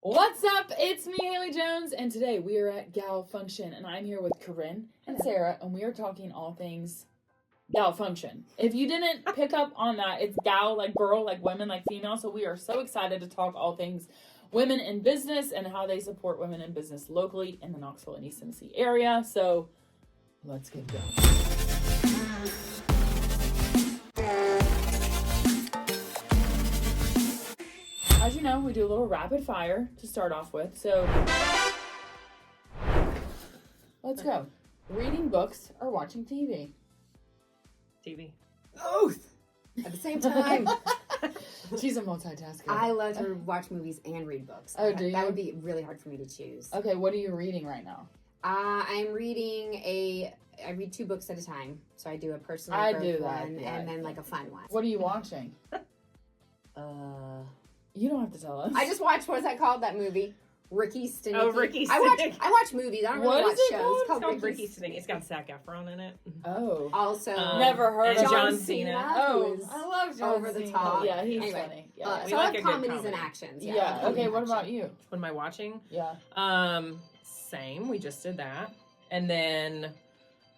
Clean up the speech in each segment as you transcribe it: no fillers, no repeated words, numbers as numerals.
What's up? It's me, Haley Jones, and today we are at GalFunction, and I'm here with Corrine and Sara, and we are talking all things GalFunction. If you didn't pick up on that, it's gal, like girl, like women, like female, so we are so excited to talk all things women in business and how they support women in business locally in the Knoxville and East Tennessee area. So let's get going. As you know, we do a little rapid fire to start off with. So let's go. Reading books or watching TV? TV. Both at the same time. She's a multitasker. I love to watch movies and read books. Oh, do you? That would be really hard for me to choose. Okay, what are you reading right now? I'm reading I read 2 books at a time. So I do a personal growth one and then like a fun one. What are you watching? You don't have to tell us. I just watched, what is that called, that movie? Ricky Stinicki. Oh, Ricky I watch movies. I don't really watch shows. It's called Ricky Stinicki. It's got Zac Efron in it. Oh. Also, never heard of John Cena. Oh, I love John over the Cena. top. Yeah, he's Anyway, funny. Yeah. so I like like a good comedies comedy. and actions. Yeah. Okay, what about you? What am I watching? Yeah. Same. We just did that. And then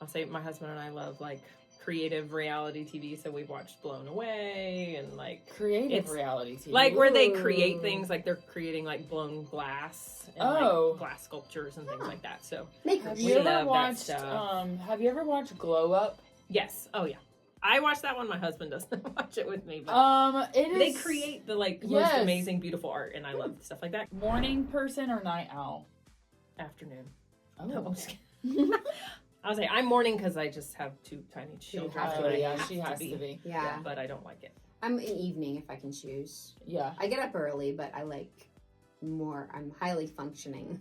I'll say my husband and I love like creative reality TV, so we've watched Blown Away and like Creative reality TV. like where they create things, like they're creating like blown glass and like glass sculptures and things like that. So Have We you ever love that watched stuff. have you ever watched Glow Up? yes. Oh yeah. I watched that one. My husband doesn't watch it with me, but It is they create the like most amazing, beautiful art, and I love stuff like that. morning person or night owl? Afternoon. Oh. No, I'm just kidding. I'll say I'm morning because I just have 2 tiny children. She has to be. Yeah. But I don't like it. I'm an evening if I can choose. Yeah. I get up early, but I like I'm highly functioning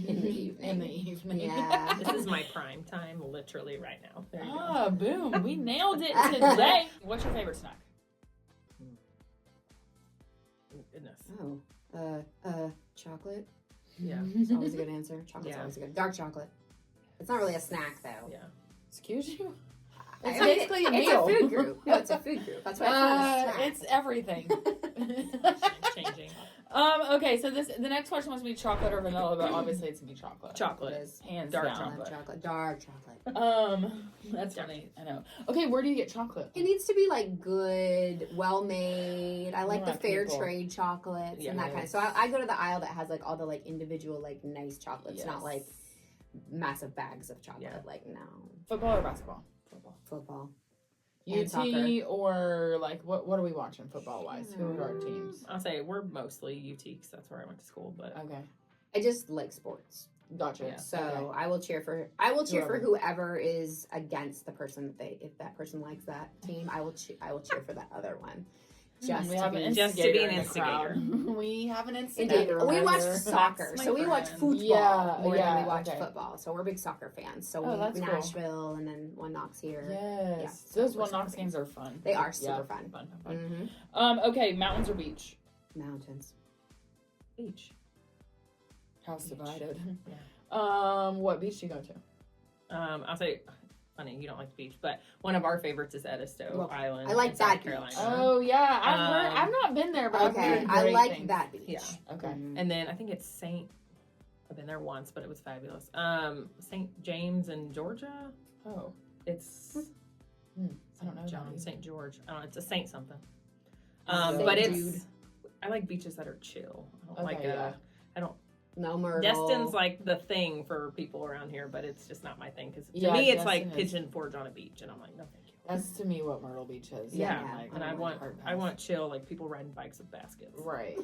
in the evening. In the evening. Yeah. This is my prime time, literally right now. There you go. Ah, boom. We nailed it today. What's your favorite snack? Goodness. Oh, chocolate. Yeah. It's always a good answer. Chocolate's Yeah. always a good. Dark chocolate. It's not really a snack though. Yeah. Excuse you? It's I mean, basically a it's meal. a food group. No, it's a food group. That's why it's not a snack. It's everything. It's changing. Okay, so the next question was to be chocolate or vanilla, but obviously it's gonna be chocolate. Chocolate. It is. Hands Dark down. Chocolate. Dark chocolate. That's funny. I know. Okay, where do you get chocolate? It needs to be like good, well made. I like the Right, fair people. trade chocolates and that kind of. So I go to the aisle that has like all the like individual like nice chocolates, not like massive bags of chocolate. Yeah. Like no. Football or basketball? Football. And UT soccer. or like what are we watching football wise? Who are our teams? I'll say we're mostly UT because that's where I went to school. But Okay, I just like sports. gotcha. Yeah. So Okay. I will cheer for whoever is against the person that if that person likes that team, I will cheer for that other one. Just we to have be an just to instigator be an in the crowd. instigator. We have an Indeed. instigator. We over watch here. soccer, That's so my we watch friend. football more than we watch okay. football. So we're big soccer fans. So Oh, we that's cool. Nashville and then one Knox here. Yes, Yeah, those we're one Knox soccer games are fun. They are super fun. Fun. Okay, mountains or beach? Mountains. Beach. House Beach. divided. Yeah. What beach do you go to? I'll say, funny, you don't like the beach, but one of our favorites is Edisto Island. I like in South that Carolina. beach. Oh yeah, I've not been there, but I've Okay, heard I great like things. that beach. Yeah. Okay. And then I think it's I've been there once, but it was fabulous. St. James in Georgia. Oh, It's I don't know. John, St. George. I don't know, it's a Saint something. Saint But Jude. I like beaches that are chill. I don't Okay, like I don't. No Myrtle. Destin's like the thing for people around here, but it's just not my thing. Because to Yeah, me, it's like Destin is- Pigeon Forge on a beach, and I'm like, no, thank you. That's to me what Myrtle Beach is. Yeah, Like, and I want chill, like people riding bikes with baskets. right.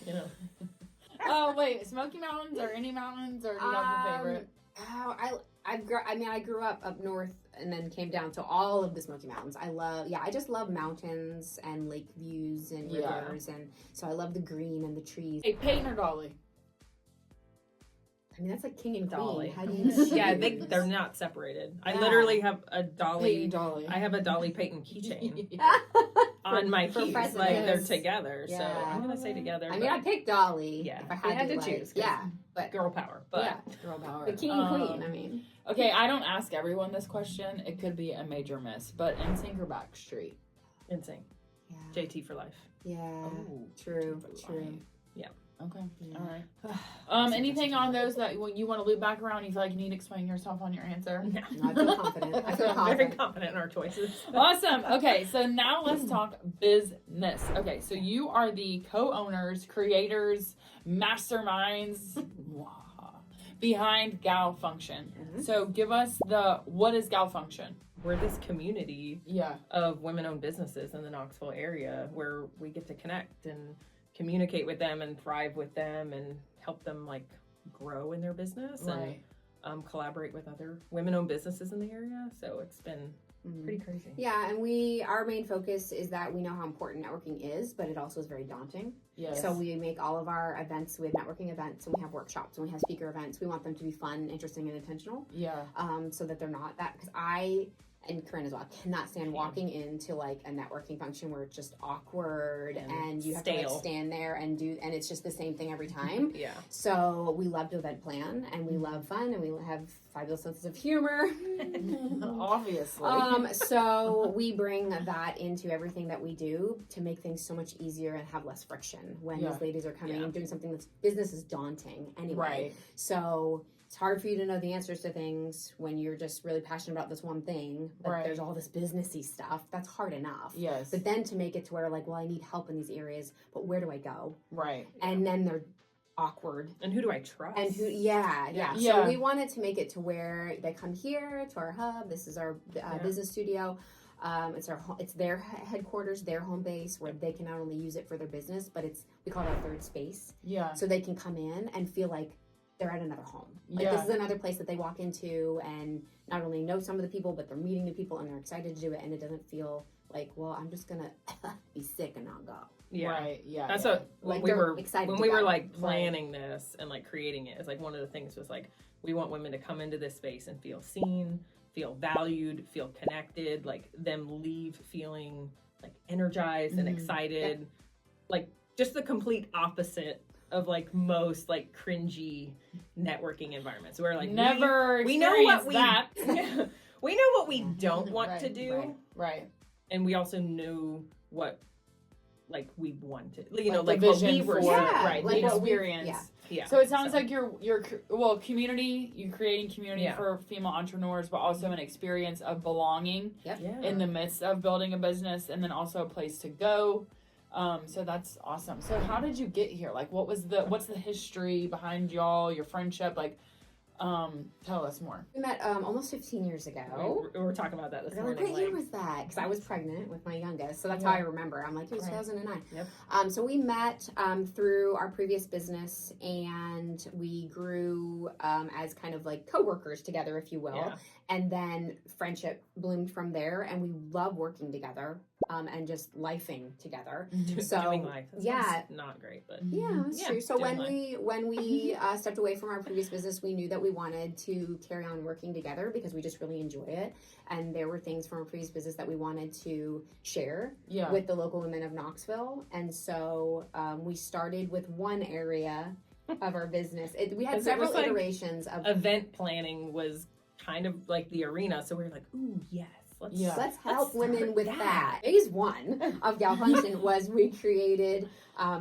You know. Oh wait, Smoky Mountains or any mountains, or do you have a favorite? Oh, I grew up north and then came down to all of the Smoky Mountains. I just love mountains and lake views and Yeah. rivers, and so I love the green and the trees. Hey, Peyton or Dolly? I mean, that's like king and Dolly. queen. How do you choose? Yeah, they're not separated. I Yeah. literally have a Dolly. Peyton Dolly. I have a Dolly Peyton keychain on my for keys. Like precedence. they're together. So Yeah. I'm gonna say together. I mean, I picked Dolly. Yeah, if I if had, you had to like, choose, 'cause Yeah, but girl power. But yeah, Girl power. the king and queen. I mean, Okay, I don't ask everyone this question. It could be a major miss, but NSYNC or Backstreet? insane. yeah, JT for life. yeah, Oh, true, for true. life. Yeah. Okay. Yeah. All right. Anything on those that when you want to loop back around, you feel like you need to explain yourself on your answer? No. No, I feel confident. I feel Very confident. confident in our choices. Awesome. Okay, so now let's talk business. Okay, so you are the co-owners, creators, masterminds behind GalFunction. Mhm. So give us what is GalFunction? We're this community Yeah. of women-owned businesses in the Knoxville area where we get to connect and communicate with them and thrive with them and help them like grow in their business Right. and collaborate with other women-owned businesses in the area. So it's been pretty crazy. Yeah, and our main focus is that we know how important networking is, but it also is very daunting. Yes. So we make all of our events with networking events, and we have workshops, and we have speaker events. We want them to be fun, interesting, and intentional. Yeah. So that they're not that, because I and Corrine as well cannot stand walking into like a networking function where it's just awkward and you have to like stand there and it's just the same thing every time. Yeah. So we love to event plan, and we love fun, and we have fabulous senses of humor. Obviously. So we bring that into everything that we do to make things so much easier and have less friction when these ladies are coming and doing something that's business is daunting anyway. Right. So it's hard for you to know the answers to things when you're just really passionate about this one thing, but there's all this businessy stuff. That's hard enough. Yes. But then to make it to where like, well, I need help in these areas, but where do I go? Right. And then they're awkward. And who do I trust? And Yeah. So we wanted to make it to where they come here to our hub. This is our business studio. It's their headquarters, their home base, where they can not only use it for their business, but we call it our third space. Yeah. So they can come in and feel like they're at another home. Like this is another place that they walk into and not only know some of the people, but they're meeting new people and they're excited to do it. And it doesn't feel like, well, I'm just gonna be sick and not go. Yeah. Right. Yeah. That's what Like we they're were excited when to we were go. like planning this and like creating it. It's like one of the things was like we want women to come into this space and feel seen, feel valued, feel connected, like them leave feeling like energized and excited, like just the complete opposite of like most like cringy networking environments where like never we know what that. we know what we don't want to do, Right. and we also know what like we wanted, you know, Like like the what we vision were for right, like the what we- experience. yeah. So it sounds like you're community. You're creating community Yeah. for female entrepreneurs, but also an experience of belonging Yep. yeah. in the midst of building a business, and then also a place to go. So that's awesome. So how did you get here? Like, what's the history behind y'all? Your friendship? Like, tell us more. We met almost 15 years ago. We were talking about that this They're like, morning. what year was that? Because I was pregnant with my youngest, so that's how I remember. I'm like, it was 2009. Yep. So we met through our previous business, and we grew as kind of like coworkers together, if you will. Yeah. And then friendship bloomed from there, and we love working together and just lifing together. So Doing life. That yeah. sounds not great, but Yeah, that's Yeah, true. So doing when we stepped away from our previous business, we knew that we wanted to carry on working together because we just really enjoy it. And there were things from our previous business that we wanted to share with the local women of Knoxville. And so we started with one area of our business. We had 'Cause it several was like iterations of event planning was kind of like the arena. So we were like, ooh, yes. Let's help women start with that. Phase 1 of GalFunction was we created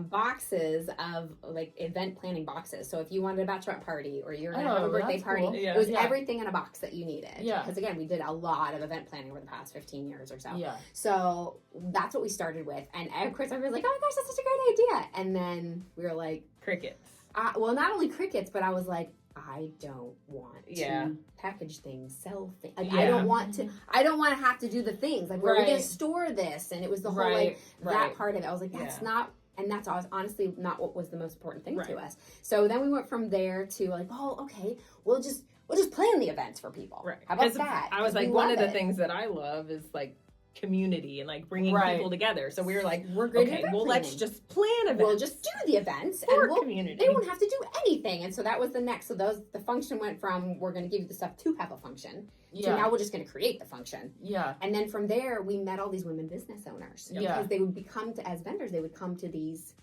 boxes of like event planning boxes. So if you wanted a bachelorette party or you're going to have a birthday that's party, cool. Yeah. it was everything in a box that you needed. Yeah. Because again, we did a lot of event planning over the past 15 years or so. Yeah. So that's what we started with. And of course, everybody's like, oh my gosh, that's such a great idea. And then we were like, Crickets. well, not only crickets, but I was like, I don't want Yeah. to package things, sell things. Like, Yeah. I don't want to have to do the things. Like, where are we going to Right. store this? And it was the whole, Right. like, that part of it. I was like, that's not, and that's honestly not what was the most important thing to us. So then we went from there to like, oh, okay, we'll just plan the events for people. Right. How about 'Cause that? I was 'Cause like, we one of love the it. things that I love is like community and like bringing Right. people together. So we were like, We're good at okay, event well, let's planning. just plan events. We'll just do the events for and we'll community. they won't have to do anything. And so that was the next. So the function went from we're going to give you the stuff to have a function to now we're just going to create the function. Yeah. And then from there, we met all these women business owners because they would as vendors. They would come to these,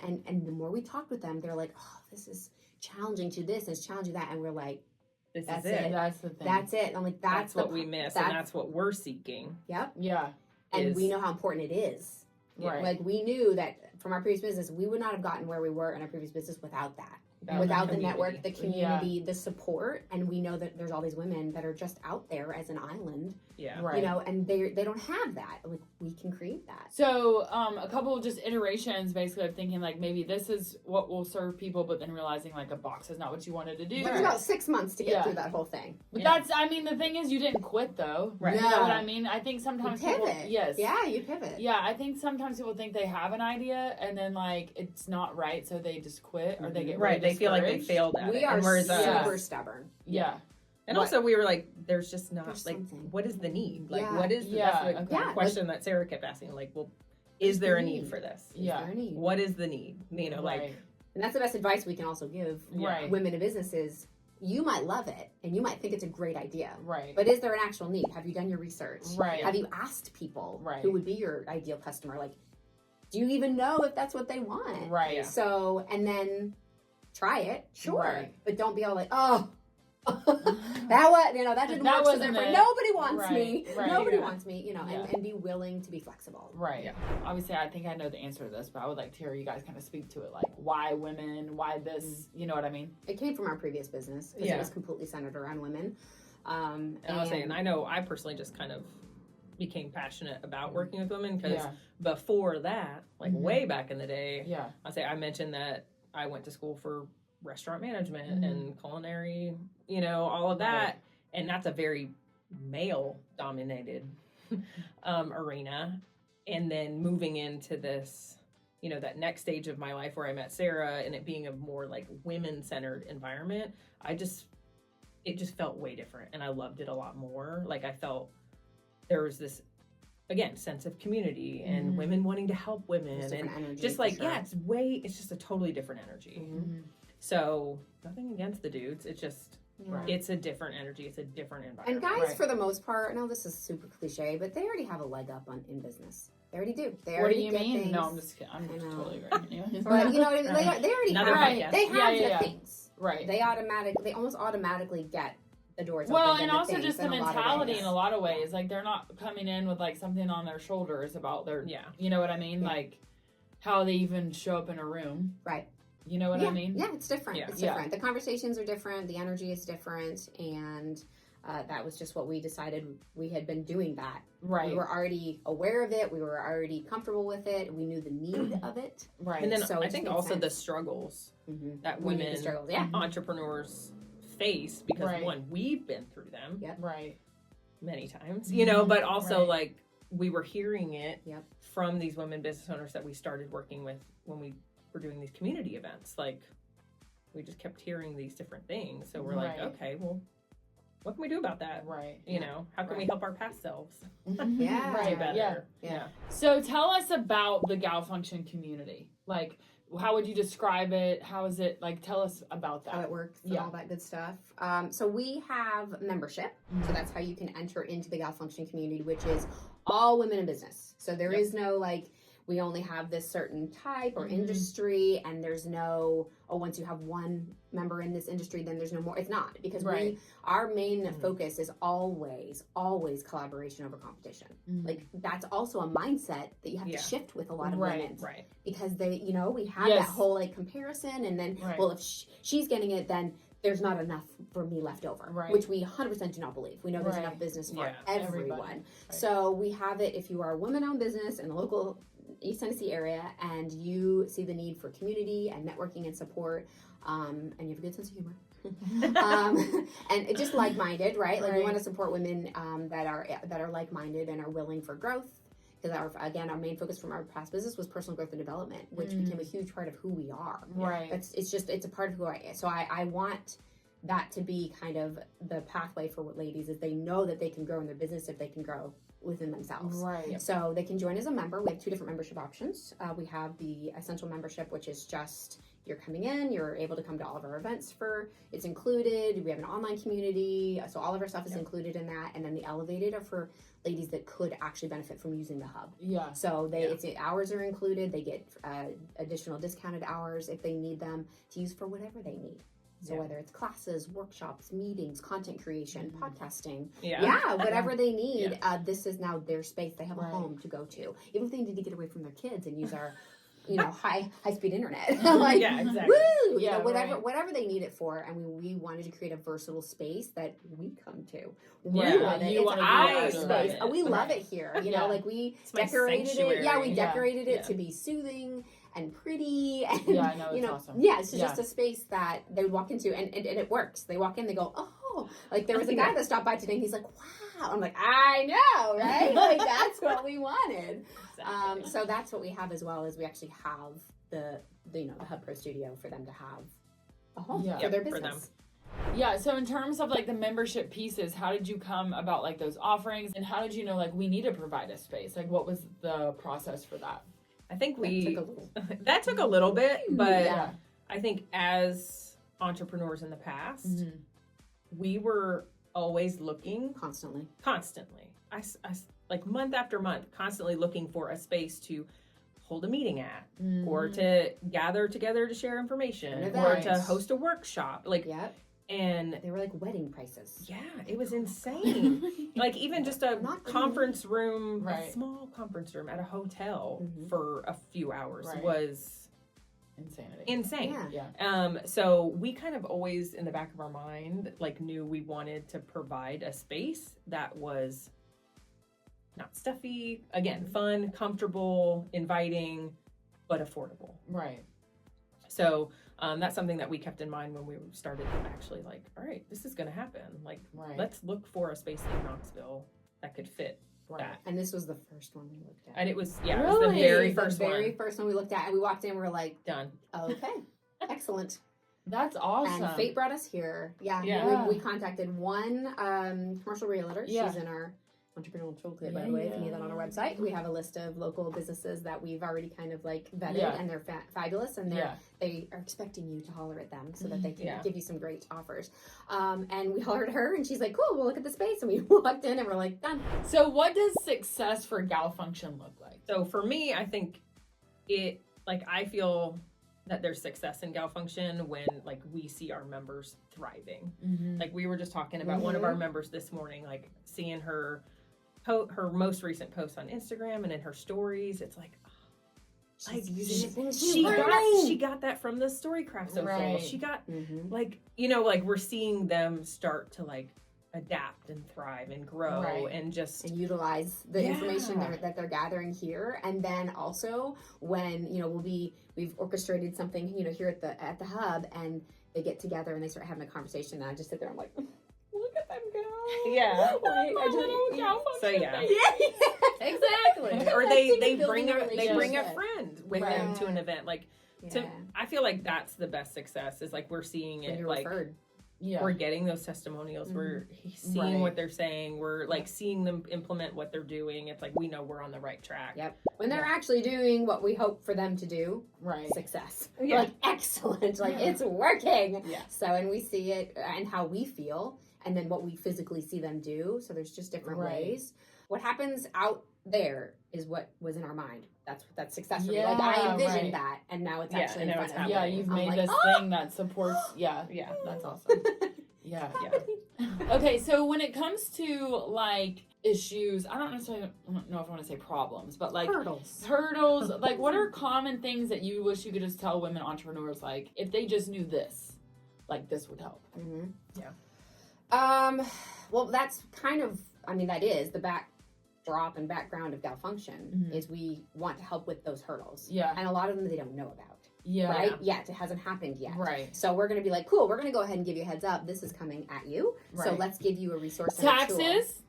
and the more we talked with them, they're like, oh, this is challenging to this, and it's challenging that, and we're like, That's it. it. That's the thing. that's it. And I'm like, That's what we miss, and that's what we're seeking. Yep. Yeah. And is- we know how important it is Right. Like we knew that from our previous business, we would not have gotten where we were in our previous business without that. Without the network, the community, the support, and we know that there's all these women that are just out there as an island, right. you know, and they don't have that. Like we can create that. So a couple of just iterations, basically, of thinking like maybe this is what will serve people, but then realizing like a box is not what you wanted to do. It took about 6 months to get through that whole thing. But that's, I mean, the thing is, you didn't quit though. Right. You know what I mean? I think sometimes you pivot. people, yes, yeah, you pivot. Yeah, I think sometimes people think they have an idea and then like it's not right, so they just quit or they get really They feel like they failed at we it. are Whereas, super stubborn. Yeah. And also we were like, there's just not There's like, something. what is the need? Like, Yeah. what is the, that's the question that Sarah kept asking? Like, well, is there a need for this? Is there a need? What is the need? You know, like, and that's the best advice we can also give women in businesses. You might love it and you might think it's a great idea. Right. But is there an actual need? Have you done your research? Right. Have you asked people Right. who would be your ideal customer? Like, do you even know if that's what they want? Right. Yeah. So, and then try it, sure. Right. But don't be all like, oh, that was, you know, that didn't work. So therefore, nobody wants me. Right. Nobody wants me, you know, Yeah. and be willing to be flexible. Right. Yeah. Obviously, I think I know the answer to this, but I would like to hear you guys kind of speak to it. Like, why women? Why this? You know what I mean? It came from our previous business because it was completely centered around women. And I was saying, I know I personally just kind of became passionate about working with women because before that, like way back in the day, I mentioned that I went to school for restaurant management and culinary, you know, all of that. And that's a very male dominated arena. And then moving into this, you know, that next stage of my life where I met Sarah and it being a more like women centered environment, it just felt way different. And I loved it a lot more. Like I felt there was this, again, sense of community and women wanting to help women and just like, it's just a totally different energy. So nothing against the dudes. It's just, it's a different energy. It's a different environment. And guys, for the most part, I know this is super cliche, but they already have a leg up in business. They already do. What do you mean? Things. No, I'm just kidding. I'm totally agreeing. But you know what I mean? They already have. They have the things. Right. They almost automatically get the doors well, open. And also just the mentality in a lot of ways. Like they're not coming in with like something on their shoulders about their, you know what I mean? Like how they even show up in a room. Right. You know what I mean? Yeah, it's different. It's different. The conversations are different. The energy is different. And that was just what we decided. We had been doing that. Right. We were already aware of it. We were already comfortable with it. We knew the need of it. Right. And then I think also the struggles that women, entrepreneurs face because one, we've been through them. Many times, you know, but also like we were hearing it from these women business owners that we started working with when we were doing these community events. Like we just kept hearing these different things. So we're like, okay, well, what can we do about that? Right. You know, how can we help our past selves? Better. Yeah. So tell us about the GalFunction community. Like, how would you describe it? How is it, like, tell us about that. How it works and all that good stuff. So we have membership. So that's how you can enter into the GalFunction community, which is all women in business. So there is no, like, we only have this certain type or industry, and there's no, once you have one member in this industry, then there's no more. It's not, because our main focus is always collaboration over competition. Like that's also a mindset that you have to shift with a lot of women. Because they, you know, we have that whole like comparison, and then, well, if she's getting it, then there's not enough for me left over, which we 100% do not believe. We know there's enough business for everyone. So we have it if you are a woman-owned business in the local East Tennessee area and you see the need for community and networking and support, and you have a good sense of humor, and just like-minded, right? Like we want to support women that are like-minded and are willing for growth. Because our main focus from our past business was personal growth and development, which became a huge part of who we are. It's a part of who I am. So I want that to be kind of the pathway for ladies, is they know that they can grow in their business if they can grow within themselves. So they can join as a member. We have 2 different membership options. We have the essential membership, which is just you're coming in, you're able to come to all of our events it's included. We have an online community, so all of our stuff is included in that. And then the elevated are for ladies that could actually benefit from using the hub. So hours are included. They get additional discounted hours if they need them to use for whatever they need. So whether it's classes, workshops, meetings, content creation, podcasting, whatever they need, this is now their space. They have a home to go to. Even if they need to get away from their kids and use our, high speed internet. Like, exactly. Woo! Whatever they need it for. And we wanted to create a versatile space that we come to. We love it. It's our space. We love it here. Like we decorated it. Yeah, we decorated it to be soothing and pretty, and it's awesome. It's just a space that they would walk into, and it works. They walk in, they go, oh, like there was a guy that stopped by today, and he's like, wow. I'm like, I know, right? Like that's what we wanted. Exactly. So that's what we have, as well as we actually have the Hub Pro Studio for them to have a home for their business. Yeah, so in terms of like the membership pieces, how did you come about like those offerings, and how did you know like we need to provide a space? Like what was the process for that? I think that took a little bit, but I think as entrepreneurs in the past, we were always looking constantly. I like month after month, constantly looking for a space to hold a meeting at, or to gather together to share information, or to host a workshop. Like, and they were like wedding prices. Yeah, it was insane. Like even just a conference room, a small conference room at a hotel for a few hours was insane. Yeah. So we kind of always in the back of our mind like knew we wanted to provide a space that was not stuffy, again, fun, comfortable, inviting, but affordable. Right. So that's something that we kept in mind when we started actually like, all right, this is going to happen. Like, let's look for a space in Knoxville that could fit that. And this was the first one we looked at. And it was, it was the very first one. The very first one we looked at. And we walked in and we were like, done. Okay, excellent. That's awesome. And fate brought us here. Yeah. We contacted one commercial realtor. She's in our entrepreneurial toolkit, by the way. If you need that on our website, we have a list of local businesses that we've already kind of like vetted, and they're fabulous, and they are expecting you to holler at them so that they can give you some great offers. And we hollered at her, and she's like, "Cool, we'll look at the space." And we walked in, and we're like, "Done." So, what does success for GalFunction look like? So, for me, I think I feel that there's success in GalFunction when like we see our members thriving. Like we were just talking about one of our members this morning, like seeing her most recent post on Instagram and in her stories, it's like, she got that from the Storycraft social. She got like we're seeing them start to like adapt and thrive and grow and just utilize the information that they're gathering here. And then also when we've orchestrated something here at the hub, and they get together and they start having a conversation, and I just sit there, I'm like, look at them go. Yeah. Exactly. Or they bring a friend with them to an event. Like I feel like that's the best success, is like we're seeing it like referred. We're getting those testimonials. We're seeing what they're saying. We're like seeing them implement what they're doing. It's like we know we're on the right track. Yep. When they're actually doing what we hope for them to do, success. Yeah. Like excellent. Like it's working. Yeah. So, and we see it and how we feel, and then what we physically see them do. So there's just different ways. What happens out there is what was in our mind. That's success for me. Like I envisioned that, and now it's actually in front of me. Yeah, you've made this thing that supports. Yeah, that's awesome. Yeah. Okay, so when it comes to like issues, I don't necessarily know if I want to say problems, but like hurdles. Like, what are common things that you wish you could just tell women entrepreneurs, like if they just knew this, like this would help? Well, that's kind of, that is the backdrop and background of GalFunction, is we want to help with those hurdles. Yeah. And a lot of them they don't know about. Yeah. Right? Yet. It hasn't happened yet. Right. So we're going to be like, cool, we're going to go ahead and give you a heads up. This is coming at you. Right. So let's give you a resource. Taxes?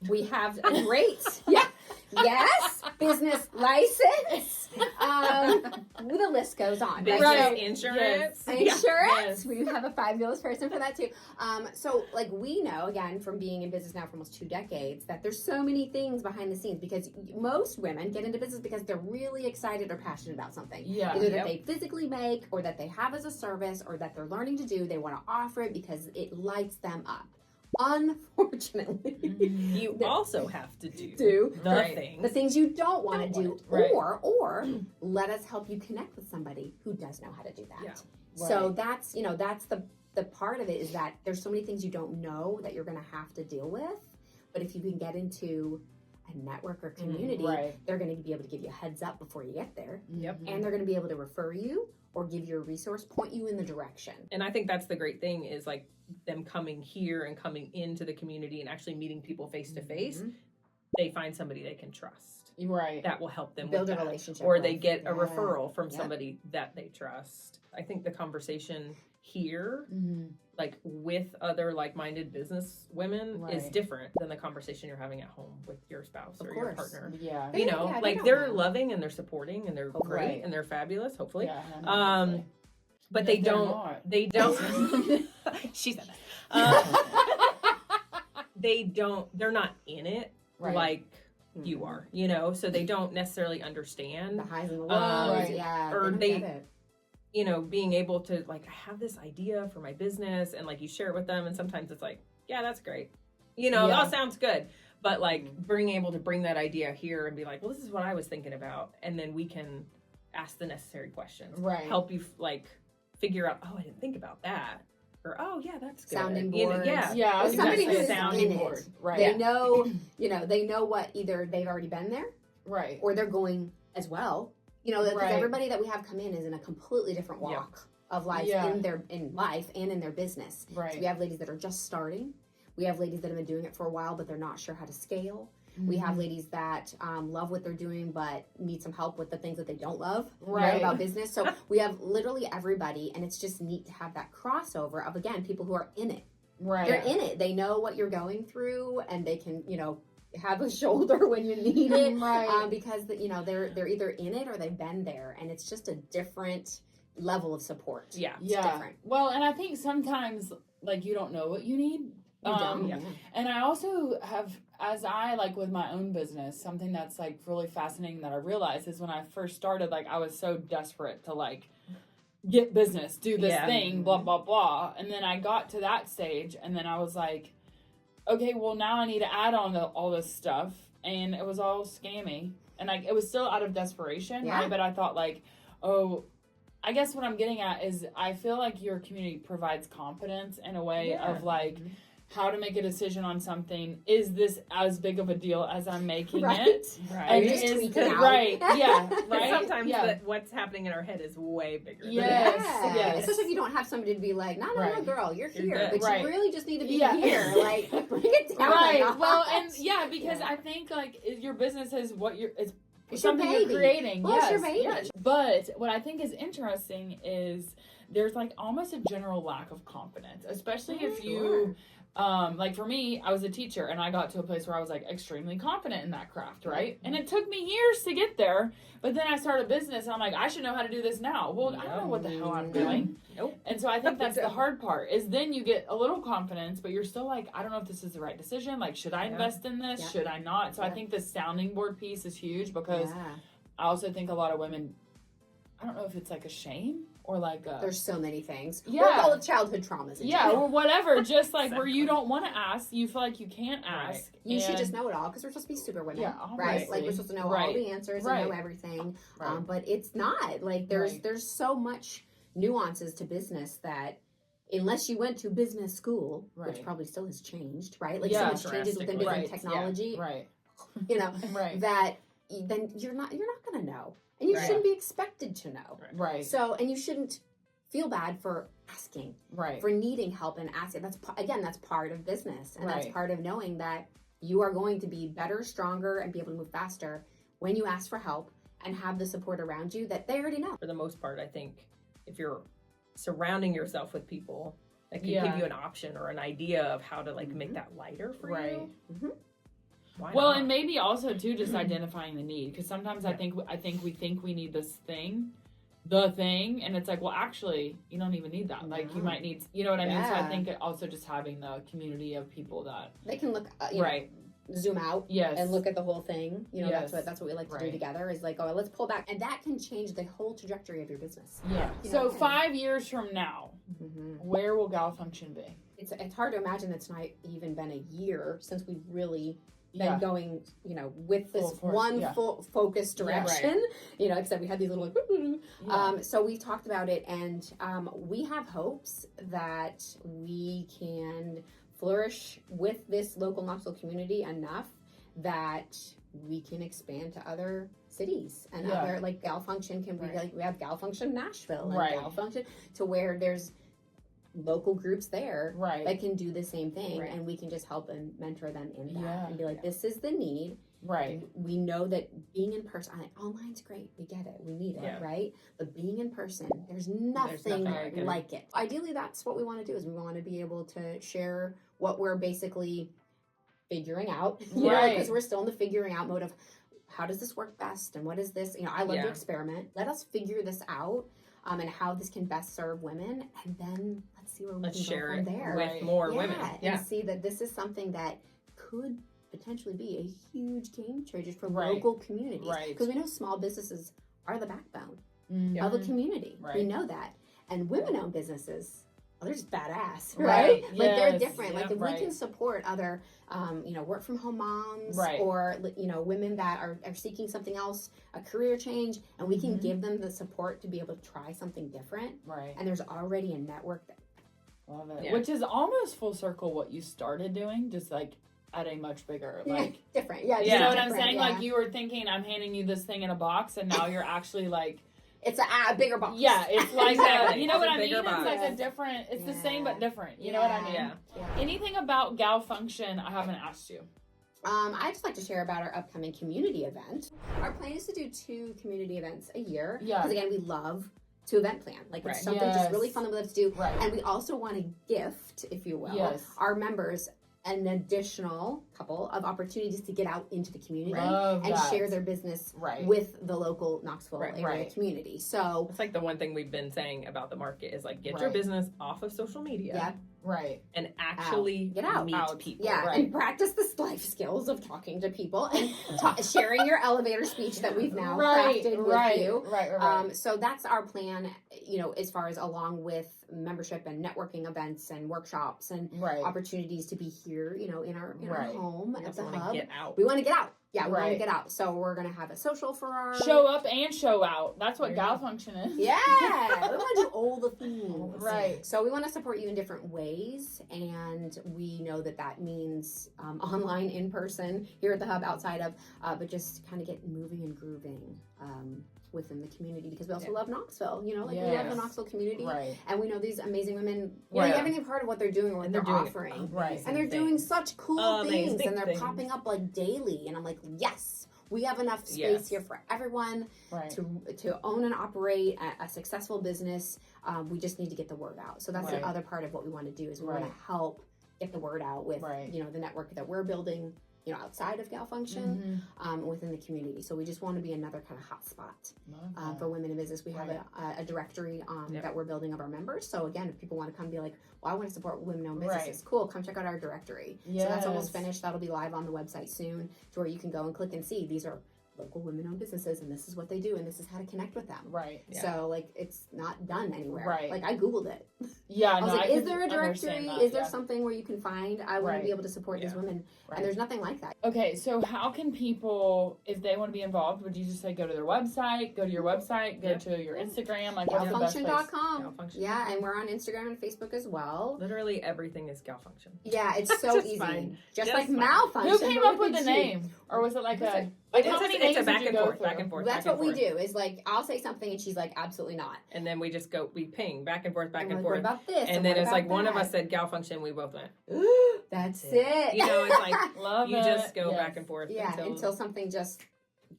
We have a great, yes, business license. The list goes on. Business insurance. Insurance. Yes. We have a fabulous person for that too. So like we know, again, from being in business now for almost 2 decades, that there's so many things behind the scenes, because most women get into business because they're really excited or passionate about something. Yeah. Either that they physically make, or that they have as a service, or that they're learning to do. They want to offer it because it lights them up. Unfortunately, you also have to do the things you don't want to do, or let us help you connect with somebody who does know how to do that. Yeah. So that's the part of it is that there's so many things you don't know that you're going to have to deal with. But if you can get into a network or community, they're going to be able to give you a heads up before you get there. Yep. And they're going to be able to refer you or give you a resource, point you in the direction. And I think that's the great thing is like them coming here and coming into the community and actually meeting people face to face. They find somebody they can trust. Right. That will help them build with a relationship. Or they get a referral from somebody that they trust. I think the conversation here, like with other like-minded business women, is different than the conversation you're having at home with your spouse or your partner. Yeah. You know, like they're loving and they're supporting and they're great and they're fabulous, hopefully. Yeah, but they don't. She said that. They don't. They're not in it like you are. You know, so they don't necessarily understand the highs and the lows. Or they. You know, being able to like, I have this idea for my business, and like you share it with them, and sometimes it's like, yeah, that's great. You know, that sounds good. But like being able to bring that idea here and be like, well, this is what I was thinking about, and then we can ask the necessary questions, help you like figure out, oh, I didn't think about that, or oh yeah, that's good. Sounding you know, board. Yeah, Or somebody exactly. who's Sounding in board. it. Right. They know, you know, they know what either they've already been there, or they're going as well. You know, because everybody that we have come in is in a completely different walk of life in life and in their business. Right. So we have ladies that are just starting. We have ladies that have been doing it for a while, but they're not sure how to scale. We have ladies that love what they're doing, but need some help with the things that they don't love about business. So we have literally everybody, and it's just neat to have that crossover of, again, people who are in it. Right. They're in it. They know what you're going through, and they can, you know, have a shoulder when you need it, because you know they're either in it or they've been there, and it's just a different level of support. Yeah, it's different. Well, and I think sometimes like you don't know what you need. And I also have, as I like with my own business, something that's like really fascinating that I realized is when I first started, like I was so desperate to like get business, do this thing, blah blah blah, and then I got to that stage, and then I was like, okay, well now I need to add on to all this stuff, and it was all scammy, and it was still out of desperation, right? But I thought like, oh, I guess what I'm getting at is I feel like your community provides confidence in a way of like how to make a decision on something. Is this as big of a deal as I'm making it? And sometimes what's happening in our head is way bigger. Yes. Especially if you don't have somebody to be like, no, girl, you're here, but you really just need to be here. Like, bring it down. Well, and because I think like your business is what it's It's something your baby. you're creating. Well, it's your baby. Yes. But what I think is interesting is there's like almost a general lack of confidence, especially if you, like for me, I was a teacher and I got to a place where I was like extremely confident in that craft, right? And it took me years to get there, but then I started a business and I'm like, I should know how to do this now. Well, I don't know what the hell I'm doing. And so I think that's the hard part is then you get a little confidence, but you're still like, I don't know if this is the right decision. Like, should I invest in this? Should I not? So I think the sounding board piece is huge because I also think a lot of women, I don't know if it's like a shame or like there's so many things. Yeah. Or all of childhood traumas. Or whatever. Just like where you don't want to ask, you feel like you can't ask. You should just know it all because we're supposed to be super women, right? Like we're supposed to know all the answers and know everything. But it's not. Like there's so much nuances to business that unless you went to business school, which probably still has changed, right? Like so much changes within business technology, you know, that then you're not going to know. And you shouldn't be expected to know. Right. So, and you shouldn't feel bad for asking. For needing help and asking. That's part of business. And that's part of knowing that you are going to be better, stronger, and be able to move faster when you ask for help and have the support around you that they already know. For the most part, I think if you're surrounding yourself with people that can give you an option or an idea of how to like make that lighter for you. Well, and maybe also too just identifying the need, because sometimes I think we think we need this thing, the thing, and it's like, well, actually, you don't even need that. Like you might need, you know what I mean? So I think also just having the community of people that they can look, you know, zoom out, and look at the whole thing. You know, that's what we like to do together. Is like, oh, let's pull back, and that can change the whole trajectory of your business. So 5 years from now, where will GalFunction be? It's hard to imagine it's not even been a year since we really than going, with this full focused direction, except we had these little, so we talked about it, and we have hopes that we can flourish with this local Knoxville community enough that we can expand to other cities and other, like GalFunction can be like, we have GalFunction Nashville and GalFunction, to where there's local groups there that can do the same thing, and we can just help and mentor them in that and be like, this is the need. We know that being in person, online's great, we get it, we need it, right? But being in person, there's nothing like it. Ideally, that's what we want to do, is we want to be able to share what we're basically figuring out, because we're still in the figuring out mode of how does this work best and what is this, I love to experiment. Let us figure this out, and how this can best serve women, and then let's see where we can share go from there with more women, and see that this is something that could potentially be a huge game changer for local communities, because we know small businesses are the backbone of a community. We know that, and women-owned businesses, they're just badass, right? Like they're different. Like if we can support other, work from home moms, or women that are seeking something else, a career change, and we can give them the support to be able to try something different. And there's already a network that. Love it. Which is almost full circle what you started doing, just like at a much bigger, like different. You know what I'm saying? Like you were thinking, I'm handing you this thing in a box, and now you're actually like. It's a bigger box. Yeah, it's like you know what I mean? Box. It's like a different, it's the same but different. You know what I mean? Anything about GalFunction I haven't asked you? I'd just like to share about our upcoming community event. Our plan is to do 2 community events a year. Because again, we love to event plan. Like it's something just really fun that we love to do. And we also want to gift, if you will, our members an additional couple of opportunities to get out into the community and share their business with the local Knoxville area community. So it's like the one thing we've been saying about the market is like, get your business off of social media. And actually get out. Meet people. And practice the life skills of talking to people and sharing your elevator speech that we've now crafted with you. So that's our plan, as far as along with membership and networking events and workshops and opportunities to be here, in our home at the hub. We want to get out. We want to get out. So we're going to have a social for our... Show up and show out. That's what GalFunction is. Yeah. We want to do all the things. So we want to support you in different ways. And we know that means online, in person, here at the hub, outside of, but just kind of get moving and grooving within the community, because we also love Knoxville, we love the Knoxville community, and we know these amazing women, you haven't even heard of what they're doing or what they're offering, and they're doing such cool things, and they're popping up like daily, and I'm like, yes, we have enough space here for everyone to own and operate a successful business. We just need to get the word out. So that's the other part of what we want to do, is we want to help get the word out with the network that we're building, outside of GalFunction, within the community. So we just want to be another kind of hot spot for women in business. We have a directory that we're building of our members. So again, if people want to come be like, well, I want to support women-owned businesses, cool, come check out our directory. So that's almost finished. That'll be live on the website soon, to where you can go and click and see these are local women-owned businesses, and this is what they do, and this is how to connect with them. So like, it's not done anywhere. Like I Googled it. I was like, is there a directory? Is there something where you can find, I want to be able to support these women? And there's nothing like that. Okay, so how can people, if they want to be involved, would you just say go to their website, go to your website, go to your Instagram, like what's the best place? GalFunction.com. Yeah, and we're on Instagram and Facebook as well. Literally everything is GalFunction. Yeah, it's so easy. Just like malfunction. Who came up with the name? Or was it like a... Like it's a back and forth. That's what we do. Is like, I'll say something and she's like, absolutely not. And then we just we ping back and forth. What about this? And then it's like one of us said GalFunction, we both went, that's it. It's like, love you just go back and forth. Until something just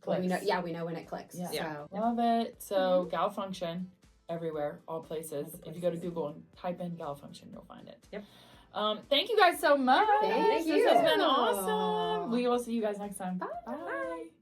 clicks. We know when it clicks. Love it. So GalFunction, everywhere, all places. If you go to Google and type in GalFunction, you'll find it. Thank you guys so much. Thank you. This has been awesome. We will see you guys next time. Bye.